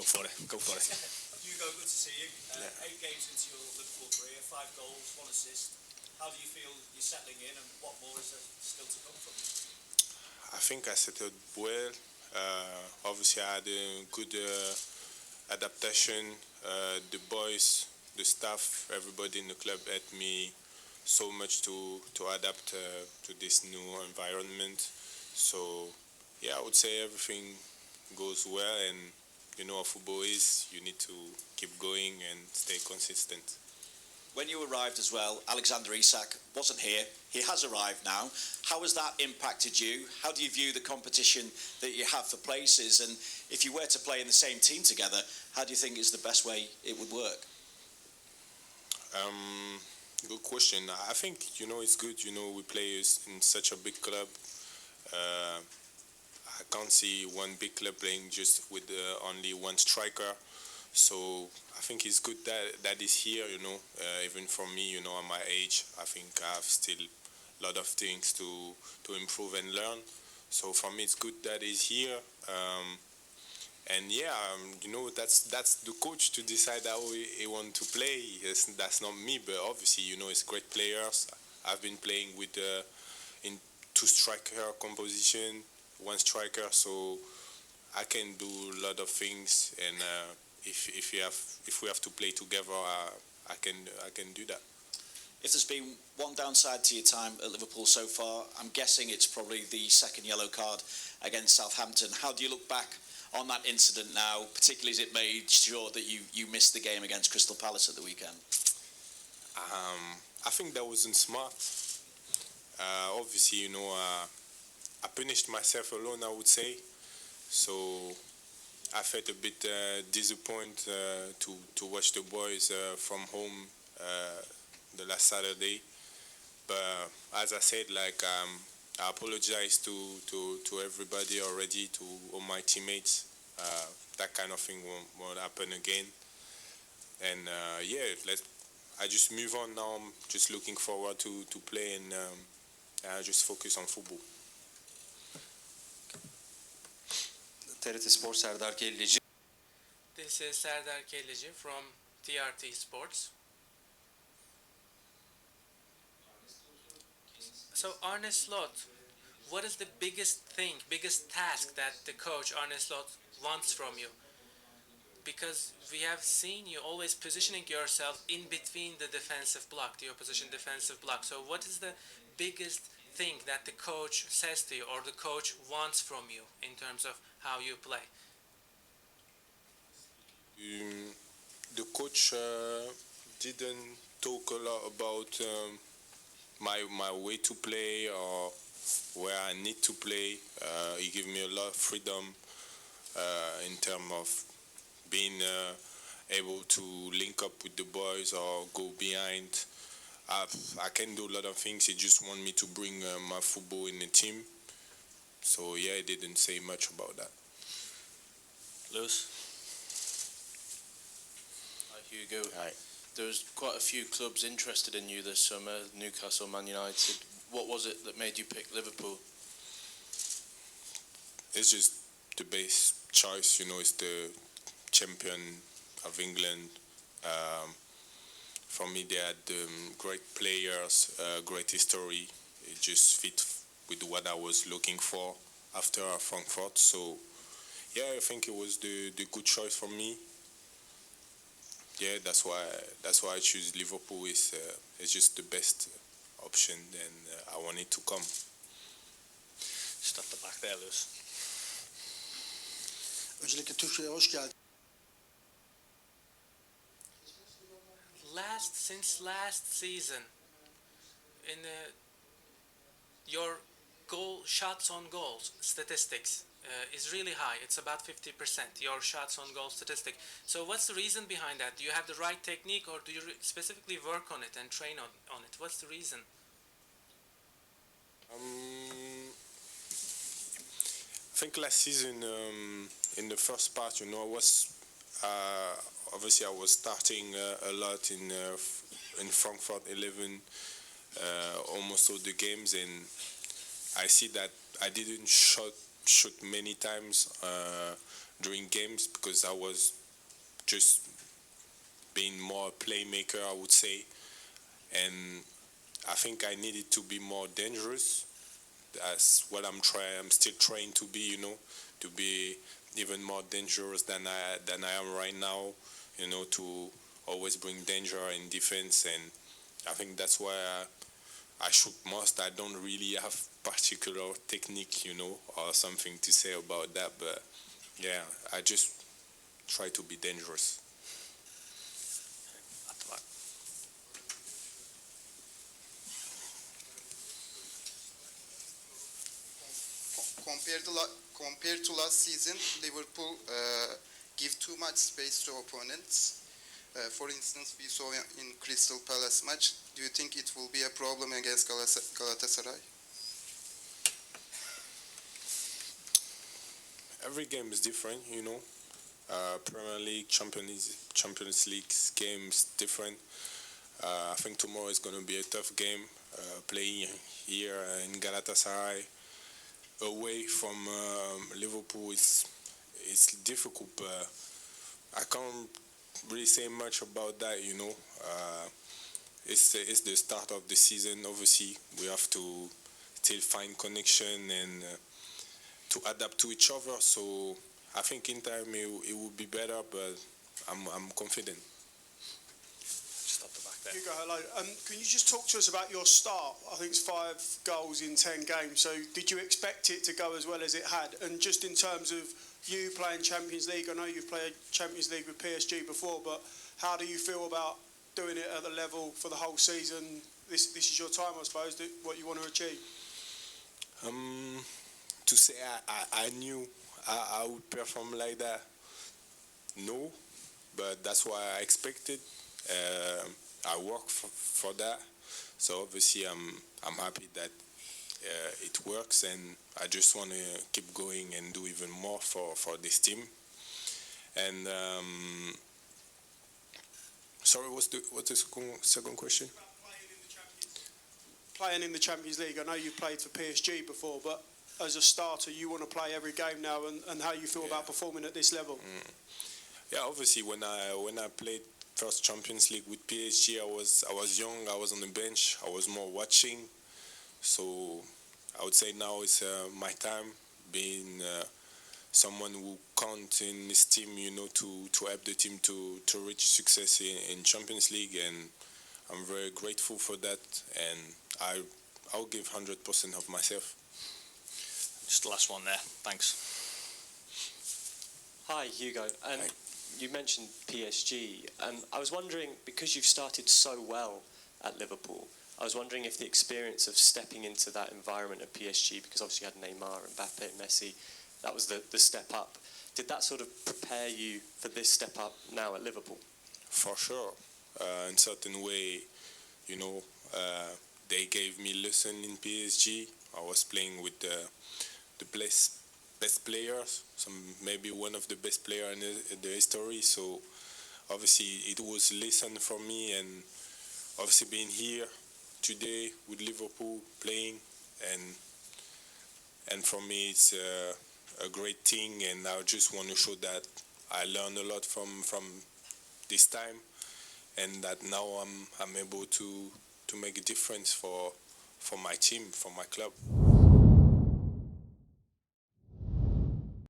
Go for it. Go for it. Hugo, good to see you. 8 games into your Liverpool career, 5 goals, 1 assist. How do you feel you're settling in, and what more is there still to come from you? I think I settled well. Obviously, I had a good adaptation. The boys, the staff, everybody in the club helped me so much to adapt to this new environment. So, yeah, I would say everything goes well, and you know how football is. You need to keep going and stay consistent. When you arrived as well, Alexander Isak wasn't here. He has arrived now. How has that impacted you? How do you view the competition that you have for places? And if you were to play in the same team together, how do you think is the best way it would work? Good question. I think, it's good. We play in such a big club. I can't see one big club playing just with only one striker. So I think it's good that is here, even for me, at my age, I think I have still a lot of things to improve and learn. So for me, it's good that he's here. And yeah, that's the coach to decide how he want to play. That's not me, but obviously, it's great players. I've been playing with in 2 striker composition, 1 striker, so I can do a lot of things. And if we have to play together, I can do that. If there's been one downside to your time at Liverpool so far, I'm guessing it's probably the second yellow card against Southampton. How do you look back on that incident now, particularly as it made sure that you missed the game against Crystal Palace at the weekend? I think that wasn't smart. Obviously, I punished myself alone, I would say. So I felt a bit disappointed to watch the boys from home the last Saturday. But as I said, I apologize to everybody already, to all my teammates. That kind of thing won't happen again. And I just move on now. I'm just looking forward to play, and I just focus on football. TRT Spor Serdar Kelleci. This is Serdar Kelleci from TRT Sports. So Arne Slot, what is the biggest task that the coach Arne Slot wants from you? Because we have seen you always positioning yourself in between the defensive block, the opposition defensive block. So what is the biggest thing that the coach says to you, or the coach wants from you, in terms of how you play? The coach didn't talk a lot about my way to play or where I need to play. He gave me a lot of freedom in terms of being able to link up with the boys or go behind. I can do a lot of things. He just want me to bring my football in the team. So yeah, he didn't say much about that. Lewis? Hi, Hugo. Hi. There's quite a few clubs interested in you this summer, Newcastle, Man United. What was it that made you pick Liverpool? It's just the best choice, it's the champion of England. For me, they had great players, great history. It just fit with what I was looking for after Frankfurt. So, yeah, I think it was the good choice for me. Yeah, that's why I choose Liverpool. It's just the best option, and I want it to come. Just at the back there, Lewis. Öncelikle Türkiye'ye hoş geldin. Since last season, in your shots on goals statistics is really high. It's about 50%, your shots on goal statistic. So what's the reason behind that? Do you have the right technique, or do you specifically work on it and train on it? What's the reason? I think last season, in the first part, I was obviously I was starting a lot in Frankfurt 11, almost all the games, and I see that I didn't shoot many times during games because I was just being more a playmaker, I would say, and I think I needed to be more dangerous. That's what I'm trying. I'm still trying to be, to be even more dangerous than I am right now. To always bring danger in defense, and I think that's why I shoot most. I don't really have particular technique, or something to say about that. But yeah, I just try to be dangerous. At the back. Compared to last season, Liverpool give too much space to opponents. For instance, we saw in Crystal Palace match. Do you think it will be a problem against Galatasaray? Every game is different, Premier League, Champions League games different. I think tomorrow is going to be a tough game. Playing here in Galatasaray away from Liverpool is difficult. But I can't really say much about that. It's the start of the season. Obviously, we have to still find connection and to adapt to each other. So I think in time it will be better, but I'm confident. Just at the back there. Hugo, hello. Can you just talk to us about your start? I think it's 5 goals in 10 games. So did you expect it to go as well as it had? And just in terms of you playing Champions League, I know you've played Champions League with PSG before, but how do you feel about doing it at the level for the whole season? This is your time, I suppose, what you want to achieve. To say I knew I would perform like that, no, but that's what I expected. I work for that, so obviously I'm happy that it works, and I just want to keep going and do even more for this team. And sorry, what's the second question? Playing in the Champions League. I know you've played for PSG before, but as a starter, you want to play every game now, and how you feel about performing at this level. Yeah, obviously when I played first Champions League with PSG, I was young, I was on the bench, I was more watching. So I would say now it's my time, being someone who counts in this team, to help the team to reach success in Champions League, and I'm very grateful for that, and I'll give 100% of myself. Just the last one there. Thanks. Hi, Hugo. Hi. You mentioned PSG. I was wondering, because you've started so well at Liverpool, I was wondering if the experience of stepping into that environment at PSG, because obviously you had Neymar, Mbappe, Messi, that was the step up. Did that sort of prepare you for this step up now at Liverpool? For sure. In certain way, they gave me lesson in PSG. I was playing with the best players, maybe one of the best players in the history. So obviously it was a lesson for me, and obviously being here today with Liverpool playing, and for me it's a great thing, and I just want to show that I learned a lot from this time, and that now I'm able to make a difference for my team, for my club.